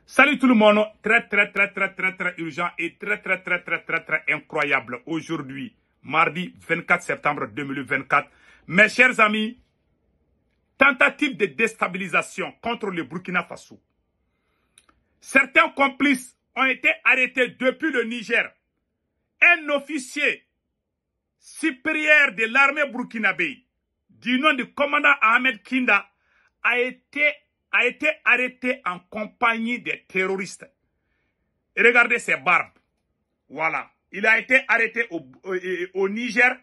Salut tout le monde, très urgent et très incroyable aujourd'hui, mardi 24 septembre 2024. Mes chers amis, tentative de déstabilisation contre le Burkina Faso. Certains complices ont été arrêtés depuis le Niger. Un officier supérieur de l'armée burkinabé, du nom du commandant Ahmed Kinda, a été arrêté en compagnie des terroristes. Et regardez ses barbes. Voilà. Il a été arrêté au Niger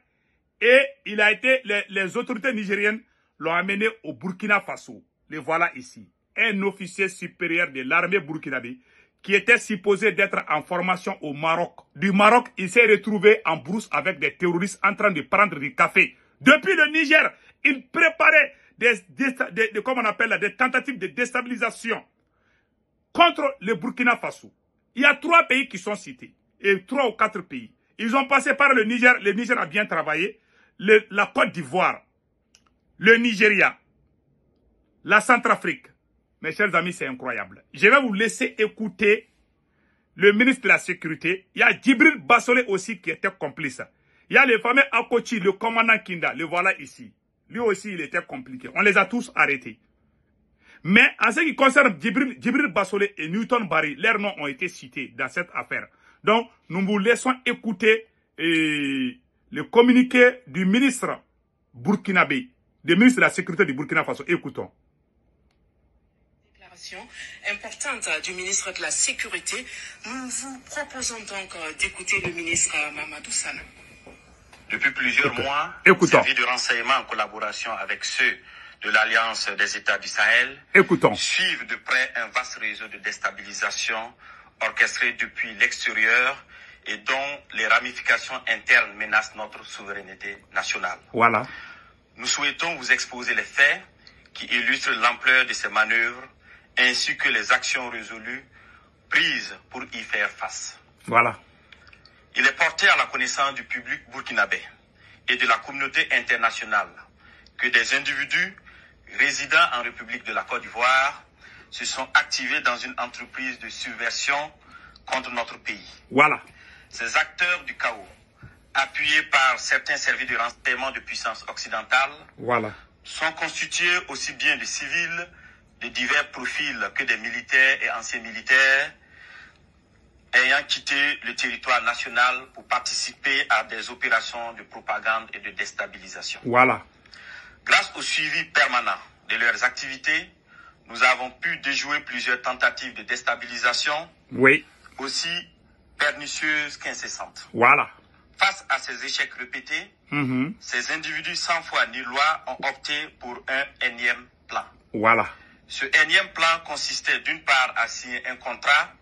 et les autorités nigériennes l'ont amené au Burkina Faso. Les voilà ici. Un officier supérieur de l'armée burkinabé qui était supposé d'être en formation au Maroc. Du Maroc, il s'est retrouvé en brousse avec des terroristes en train de prendre du café. Depuis le Niger, il préparait des tentatives de déstabilisation contre le Burkina Faso. Il y a 3 pays qui sont cités, et 3 ou 4 pays. Ils ont passé par le Niger a bien travaillé, la Côte d'Ivoire, le Nigeria, la Centrafrique. Mes chers amis, c'est incroyable. Je vais vous laisser écouter le ministre de la Sécurité. Il y a Djibril Bassolé aussi qui était complice. Il y a le fameux Akochi, le commandant Kinda, le voilà ici. Lui aussi, il était compliqué. On les a tous arrêtés. Mais en ce qui concerne Djibril Bassolé et Newton Barry, leurs noms ont été cités dans cette affaire. Donc, nous vous laissons écouter le communiqué du ministre burkinabé, du ministre de la Sécurité du Burkina Faso. Écoutons. Déclaration importante du ministre de la Sécurité. Nous vous proposons donc d'écouter le ministre Mamadou Sana. Depuis plusieurs mois, Écoutons. services de renseignement en collaboration avec ceux de l'Alliance des États du Sahel suivent de près un vaste réseau de déstabilisation orchestré depuis l'extérieur et dont les ramifications internes menacent notre souveraineté nationale. Voilà. Nous souhaitons vous exposer les faits qui illustrent l'ampleur de ces manœuvres ainsi que les actions résolues prises pour y faire face. Voilà. Il est porté à la connaissance du public burkinabé et de la communauté internationale que des individus résidant en République de la Côte d'Ivoire se sont activés dans une entreprise de subversion contre notre pays. Voilà. Ces acteurs du chaos, appuyés par certains services de renseignement de puissance occidentale, voilà, sont constitués aussi bien de civils de divers profils que des militaires et anciens militaires ayant quitté le territoire national pour participer à des opérations de propagande et de déstabilisation. Voilà. Grâce au suivi permanent de leurs activités, nous avons pu déjouer plusieurs tentatives de déstabilisation, oui, aussi pernicieuses qu'incessantes. Voilà. Face à ces échecs répétés, ces individus sans foi ni loi ont opté pour un énième plan. Voilà. Ce énième plan consistait d'une part à signer un contrat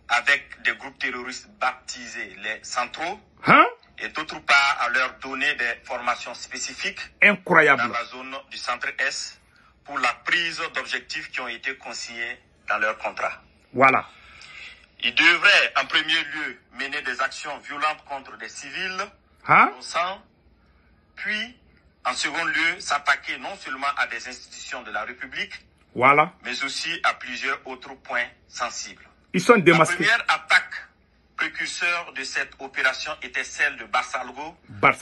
avec des groupes terroristes baptisés les centraux, et d'autre part à leur donner des formations spécifiques incroyable dans la zone du centre-est pour la prise d'objectifs qui ont été consignés dans leur contrat. Voilà. Ils devraient en premier lieu mener des actions violentes contre des civils innocents, puis en second lieu s'attaquer non seulement à des institutions de la République, voilà, mais aussi à plusieurs autres points sensibles. Ils sont démasqués. La première attaque précurseur de cette opération était celle de Barsalgo,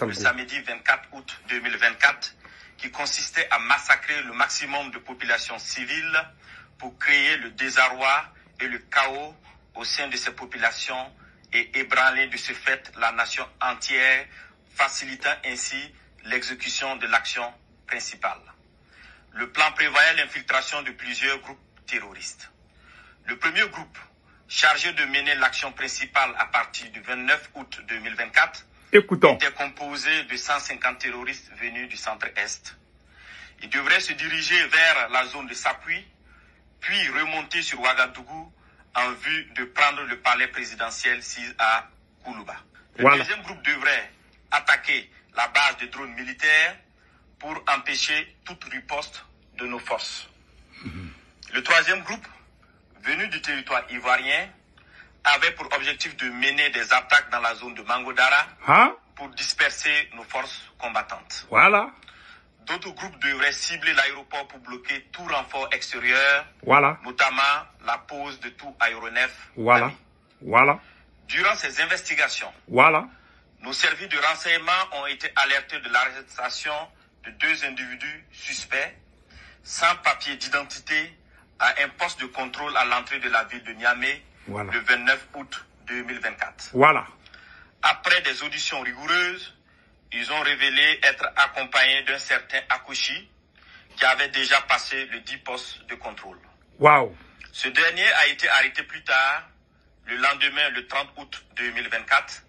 le samedi 24 août 2024, qui consistait à massacrer le maximum de populations civiles pour créer le désarroi et le chaos au sein de ces populations et ébranler de ce fait la nation entière, facilitant ainsi l'exécution de l'action principale. Le plan prévoyait l'infiltration de plusieurs groupes terroristes. Le premier groupe, chargé de mener l'action principale à partir du 29 août 2024, était composé de 150 terroristes venus du centre-est. Ils devraient se diriger vers la zone de Sapui, puis remonter sur Ouagadougou en vue de prendre le palais présidentiel 6 à Koulouba. Le deuxième groupe devrait attaquer la base de drones militaires pour empêcher toute riposte de nos forces. Le troisième groupe, venu du territoire ivoirien, avait pour objectif de mener des attaques dans la zone de Mangodara pour disperser nos forces combattantes. Voilà. D'autres groupes devraient cibler l'aéroport pour bloquer tout renfort extérieur, voilà, notamment la pose de tout aéronef. Voilà, voilà. Durant ces investigations, Voilà. Nos services de renseignement ont été alertés de l'arrestation de 2 individus suspects sans papier d'identité à un poste de contrôle à l'entrée de la ville de Niamey le 29 août 2024. Voilà. Après des auditions rigoureuses, ils ont révélé être accompagnés d'un certain Akouchi qui avait déjà passé le 10 postes de contrôle. Waouh. Ce dernier a été arrêté plus tard, le lendemain, le 30 août 2024,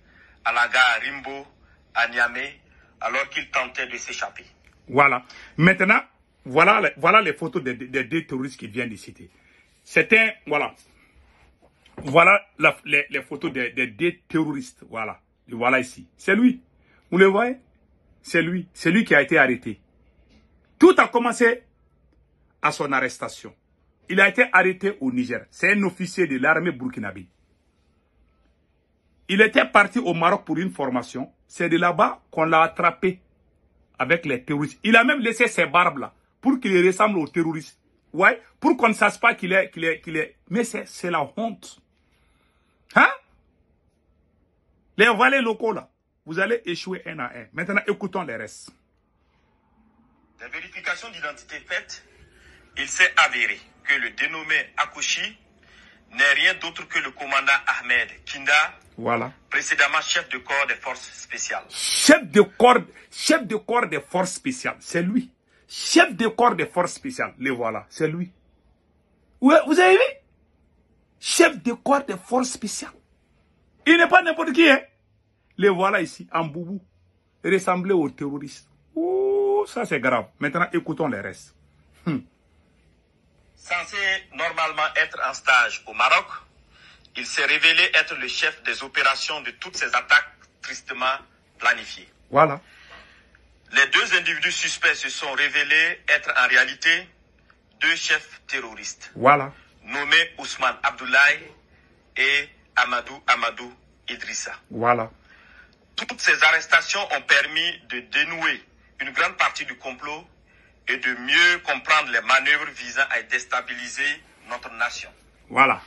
à la gare Rimbo, à Niamey, alors qu'il tentait de s'échapper. Voilà. Maintenant, voilà les photos des 2 terroristes qui viennent de citer. C'était, voilà. Voilà les photos des 2 terroristes. Voilà. Voilà ici. C'est lui. Vous le voyez? C'est lui. C'est lui qui a été arrêté. Tout a commencé à son arrestation. Il a été arrêté au Niger. C'est un officier de l'armée burkinabé. Il était parti au Maroc pour une formation. C'est de là-bas qu'on l'a attrapé avec les terroristes. Il a même laissé ses barbes là pour qu'il ressemble aux terroristes. Ouais, pour qu'on ne sache pas qu'il est. Mais c'est la honte. Hein? Les valets locaux là, vous allez échouer un à un. Maintenant, écoutons les restes. La vérification d'identité faite, il s'est avéré que le dénommé Akouchi n'est rien d'autre que le commandant Ahmed Kinda, voilà, précédemment chef de corps des forces spéciales. Chef de corps des forces spéciales, c'est lui. Chef de corps des forces spéciales, les voilà, c'est lui. Ouais, vous avez vu? Chef de corps des forces spéciales. Il n'est pas n'importe qui, hein. Les voilà ici, en boubou, ressemblés aux terroristes. Oh, ça c'est grave. Maintenant, écoutons les restes. Censé normalement être en stage au Maroc, il s'est révélé être le chef des opérations de toutes ces attaques tristement planifiées. Voilà. Les 2 individus suspects se sont révélés être en réalité 2 chefs terroristes. Voilà. Nommés Ousmane Abdoulaye et Amadou Idrissa. Voilà. Toutes ces arrestations ont permis de dénouer une grande partie du complot et de mieux comprendre les manœuvres visant à déstabiliser notre nation. Voilà.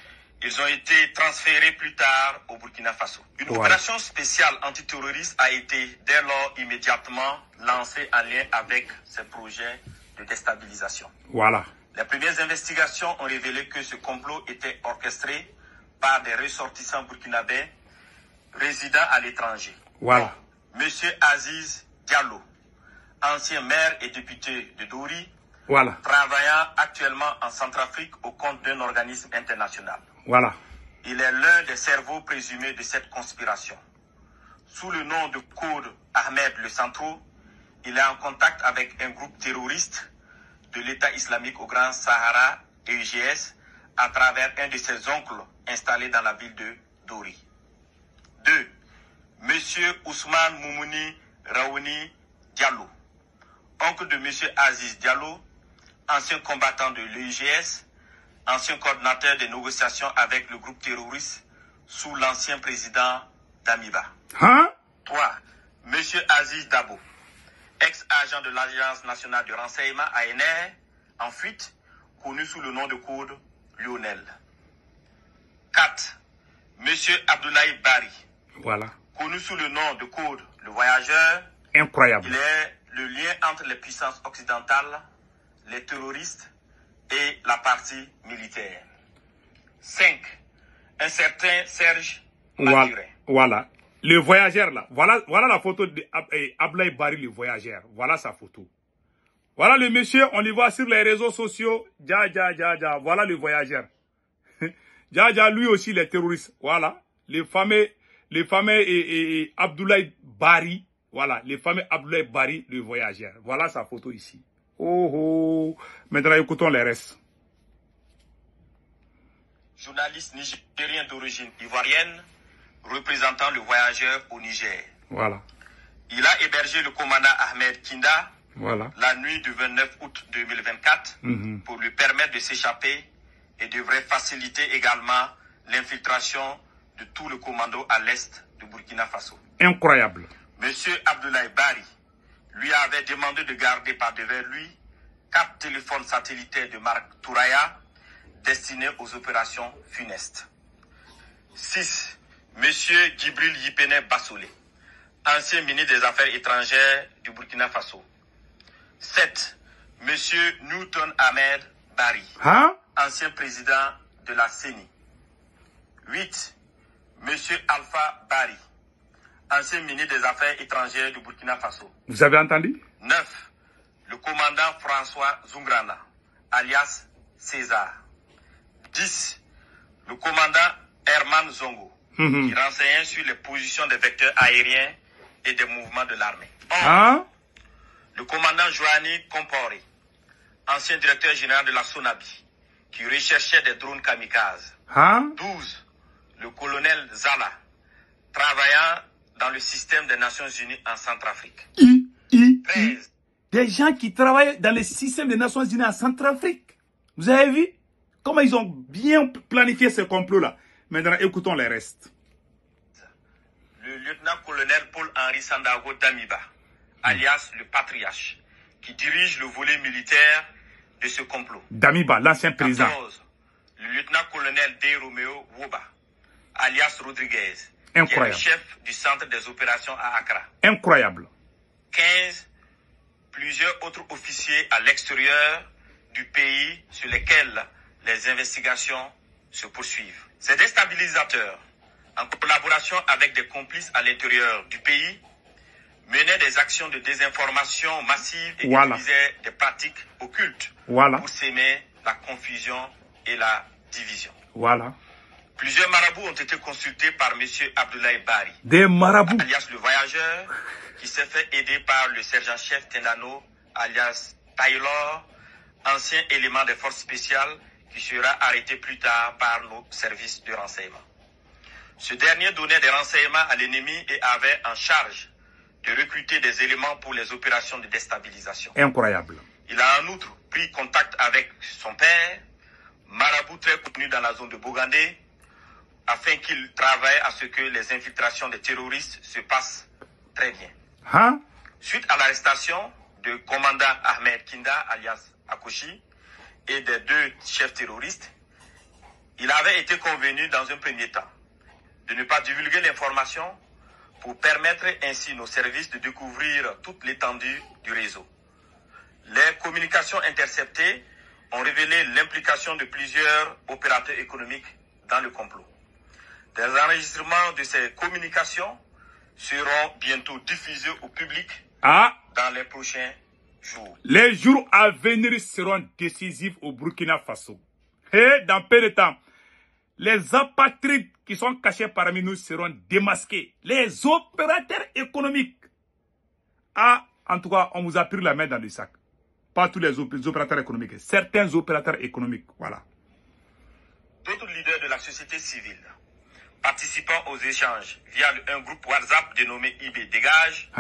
Ils ont été transférés plus tard au Burkina Faso. Une opération spéciale antiterroriste a été dès lors immédiatement lancée en lien avec ces projets de déstabilisation. Voilà. Les premières investigations ont révélé que ce complot était orchestré par des ressortissants burkinabés résidant à l'étranger. Voilà. Monsieur Aziz Diallo, ancien maire et député de Dori, voilà, travaillant actuellement en Centrafrique au compte d'un organisme international. Voilà. Il est l'un des cerveaux présumés de cette conspiration. Sous le nom de code Ahmed Le Centro, il est en contact avec un groupe terroriste de l'État islamique au Grand Sahara, EUGS, à travers un de ses oncles installé dans la ville de Dori. 2. Monsieur Ousmane Moumouni Raouni Diallo, oncle de Monsieur Aziz Diallo, ancien combattant de l'EUGS, ancien coordinateur des négociations avec le groupe terroriste sous l'ancien président Damiba. Hein? 3. Monsieur Aziz Dabo, ex-agent de l'Agence nationale de renseignement ANR, en fuite, connu sous le nom de code Lionel. 4. Monsieur Abdoulaye Bari, voilà, connu sous le nom de code Le Voyageur. Incroyable. Il est le lien entre les puissances occidentales, les terroristes et la partie militaire. 5. Un certain Serge Madurin. Voilà. Le voyageur là. Voilà la photo d'Abdoulaye Bari, le voyageur. Voilà sa photo. Voilà le monsieur, on le voit sur les réseaux sociaux. Voilà le voyageur. Lui aussi les terroristes. Voilà. Les fameux Abdoulaye Bari. Voilà. Les fameux Abdoulaye Bari, le voyageur. Voilà sa photo ici. Oh. Maintenant, écoutons les restes. Journaliste nigérien d'origine ivoirienne, représentant le voyageur au Niger. Voilà. Il a hébergé le commandant Ahmed Kinda, voilà, la nuit du 29 août 2024 pour lui permettre de s'échapper et devrait faciliter également l'infiltration de tout le commando à l'est de Burkina Faso. Incroyable. Monsieur Abdoulaye Bari, lui avait demandé de garder par devers lui 4 téléphones satellitaires de marque Touraya destinés aux opérations funestes. 6. Monsieur Djibril Yipene Bassolé, ancien ministre des Affaires étrangères du Burkina Faso. 7. Monsieur Newton Ahmed Bari, ancien président de la CENI. 8. Monsieur Alpha Bari, ancien ministre des Affaires étrangères du Burkina Faso. Vous avez entendu? 9. Le commandant François Zungrana, alias César. 10. Le commandant Herman Zongo, qui renseignait sur les positions des vecteurs aériens et des mouvements de l'armée. 11. Le commandant Joanny Compaoré, ancien directeur général de la Sonabi, qui recherchait des drones kamikazes. 12. Le colonel Zala, travaillant dans le système des Nations Unies en Centrafrique. 13. Des gens qui travaillent dans le système des Nations Unies en Centrafrique. Vous avez vu comment ils ont bien planifié ce complot-là? Maintenant, écoutons les restes. Le lieutenant-colonel Paul-Henri Sandago Damiba, alias le Patriarche, qui dirige le volet militaire de ce complot. Damiba, l'ancien président. 14. Le lieutenant-colonel D. Romeo Woba, alias Rodriguez, incroyable, qui est le chef du centre des opérations à Accra. Incroyable. 15. Plusieurs autres officiers à l'extérieur du pays sur lesquels les investigations se poursuivent. Ces déstabilisateurs, en collaboration avec des complices à l'intérieur du pays, menaient des actions de désinformation massive et utilisaient des pratiques occultes pour s'aimer la confusion et la division. Plusieurs marabouts ont été consultés par M. Abdoulaye Bari, des marabouts, alias le voyageur, qui s'est fait aider par le sergent-chef Tendano, alias Taylor, ancien élément des forces spéciales, qui sera arrêté plus tard par nos services de renseignement. Ce dernier donnait des renseignements à l'ennemi et avait en charge de recruter des éléments pour les opérations de déstabilisation. Incroyable. Il a en outre pris contact avec son père, marabout très connu dans la zone de Bogandé, afin qu'il travaille à ce que les infiltrations des terroristes se passent très bien. Suite à l'arrestation du commandant Ahmed Kinda, alias Akoshi, et des 2 chefs terroristes, il avait été convenu dans un premier temps de ne pas divulguer l'information pour permettre ainsi nos services de découvrir toute l'étendue du réseau. Les communications interceptées ont révélé l'implication de plusieurs opérateurs économiques dans le complot. Des enregistrements de ces communications seront bientôt diffusés au public dans les prochains jours. Les jours à venir seront décisifs au Burkina Faso. Et dans peu de temps, les apatrides qui sont cachés parmi nous seront démasqués. Les opérateurs économiques. En tout cas, on vous a pris la main dans le sac. Pas tous les opérateurs économiques. Certains opérateurs économiques. Voilà. D'autres leaders de la société civile participant aux échanges via un groupe WhatsApp dénommé IB Dégage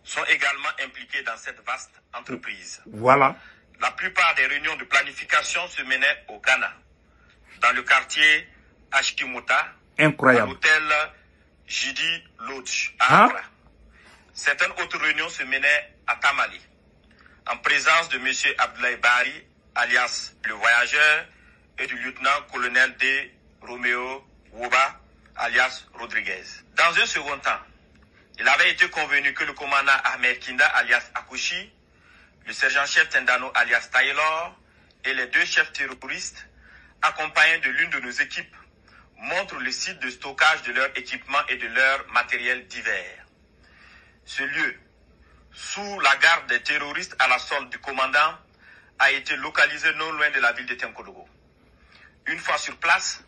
sont également impliqués dans cette vaste entreprise. Voilà. La plupart des réunions de planification se menaient au Ghana, dans le quartier Ashkimota, incroyable, à l'hôtel Jidi Lodge à Accra. Certaines autres réunions se menaient à Tamale, en présence de M. Abdoulaye Bari, alias le voyageur, et du lieutenant-colonel D. Romeo Woba, alias Rodriguez. Dans un second temps, il avait été convenu que le commandant Ahmed Kinda, alias Akoshi, le sergent-chef Tendano, alias Taylor, et les 2 chefs terroristes, accompagnés de l'une de nos équipes, montrent le site de stockage de leurs équipements et de leurs matériels divers. Ce lieu, sous la garde des terroristes à la solde du commandant, a été localisé non loin de la ville de Tenkodogo. Une fois sur place,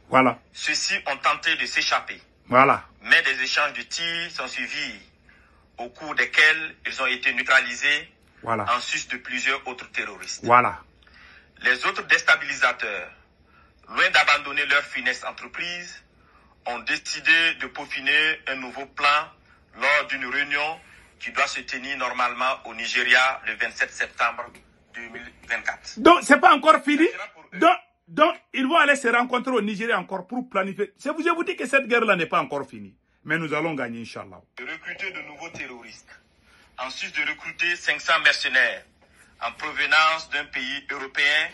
ceux-ci ont tenté de s'échapper. Mais des échanges de tirs sont suivis, au cours desquels ils ont été neutralisés en sus de plusieurs autres terroristes. Les autres déstabilisateurs, loin d'abandonner leur funeste entreprise, ont décidé de peaufiner un nouveau plan lors d'une réunion qui doit se tenir normalement au Nigeria le 27 septembre 2024. Donc, c'est pas encore fini. Donc, ils vont aller se rencontrer au Nigeria encore pour planifier. Je vous dis que cette guerre-là n'est pas encore finie. Mais nous allons gagner, Inch'Allah. De recruter de nouveaux terroristes en sus de recruter 500 mercenaires en provenance d'un pays européen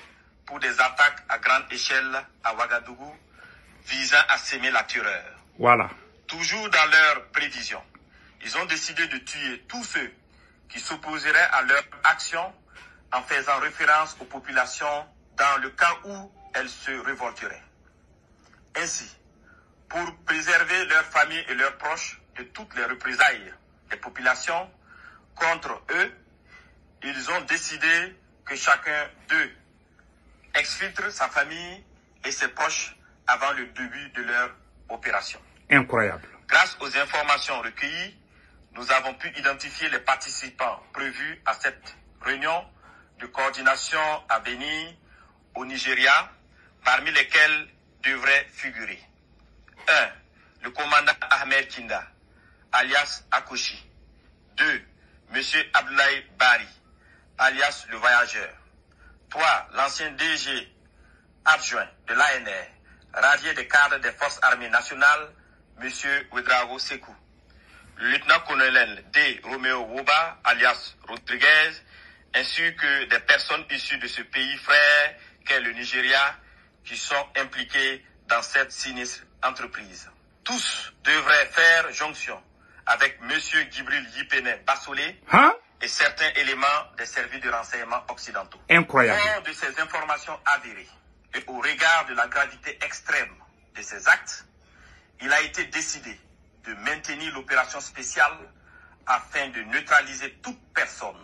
pour des attaques à grande échelle à Ouagadougou visant à semer la terreur. Voilà. Toujours dans leurs prévisions, ils ont décidé de tuer tous ceux qui s'opposeraient à leur action en faisant référence aux populations dans le cas où elles se révolteraient. Ainsi, pour préserver leurs familles et leurs proches de toutes les représailles des populations contre eux, ils ont décidé que chacun d'eux exfiltre sa famille et ses proches avant le début de leur opération. Incroyable. Grâce aux informations recueillies, nous avons pu identifier les participants prévus à cette réunion de coordination à venir au Nigeria, parmi lesquels devraient figurer 1. Le commandant Ahmed Kinda, alias Akoshi. 2. M. Abdoulaye Bari, alias le voyageur. 3. L'ancien DG adjoint de l'ANR, radié des cadres des forces armées nationales, M. Ouedraogo Sekou. Le lieutenant-colonel D. Romeo Woba, alias Rodriguez, ainsi que des personnes issues de ce pays frère qu'est le Nigeria, qui sont impliquées dans cette sinistre entreprise. Tous devraient faire jonction avec M. Djibril Yipene Bassolé et certains éléments des services de renseignement occidentaux. Incroyable. Hors de ces informations avérées et au regard de la gravité extrême de ces actes, il a été décidé de maintenir l'opération spéciale afin de neutraliser toute personne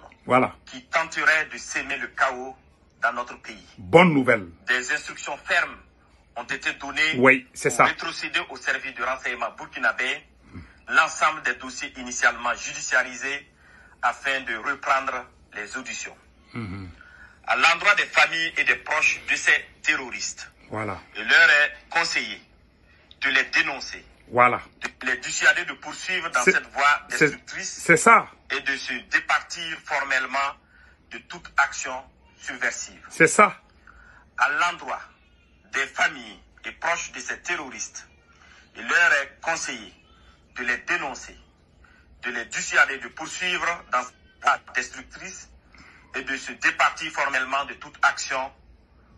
qui tenterait de s'aimer le chaos dans notre pays. Bonne nouvelle. Des instructions fermes ont été données pour rétrocéder au service de renseignement burkinabé l'ensemble des dossiers initialement judiciarisés afin de reprendre les auditions. À l'endroit des familles et des proches de ces terroristes, il leur est conseillé de les dénoncer, de les dissuader de poursuivre dans cette voie destructrice et de se départir formellement de toute action subversive. C'est ça. À l'endroit des familles et proches de ces terroristes, il leur est conseillé de les dénoncer, de les dissuader de poursuivre dans cette voie destructrice et de se départir formellement de toute action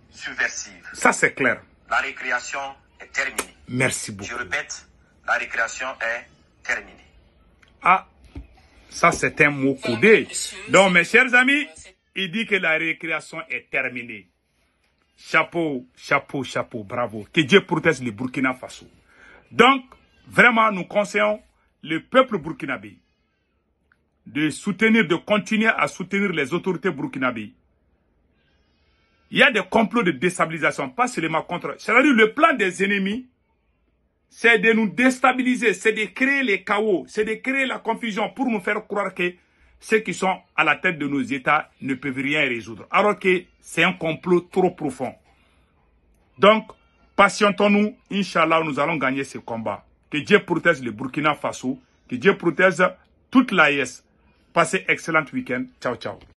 subversive. Ça, c'est clair. La récréation est terminée. Merci beaucoup. Je répète, la récréation est terminée. Ah, ça c'est un mot codé. Donc, mes chers amis, il dit que la récréation est terminée. Chapeau, chapeau, chapeau, bravo. Que Dieu protège le Burkina Faso. Donc, vraiment, nous conseillons le peuple burkinabé de soutenir, de continuer à soutenir les autorités burkinabées. Il y a des complots de déstabilisation, pas seulement contre... C'est-à-dire le plan des ennemis, c'est de nous déstabiliser, c'est de créer les chaos, c'est de créer la confusion pour nous faire croire que ceux qui sont à la tête de nos États ne peuvent rien résoudre. Alors que c'est un complot trop profond. Donc, patientons-nous, Inch'Allah, nous allons gagner ce combat. Que Dieu protège le Burkina Faso, que Dieu protège toute l'AES. Passez excellent week-end. Ciao, ciao.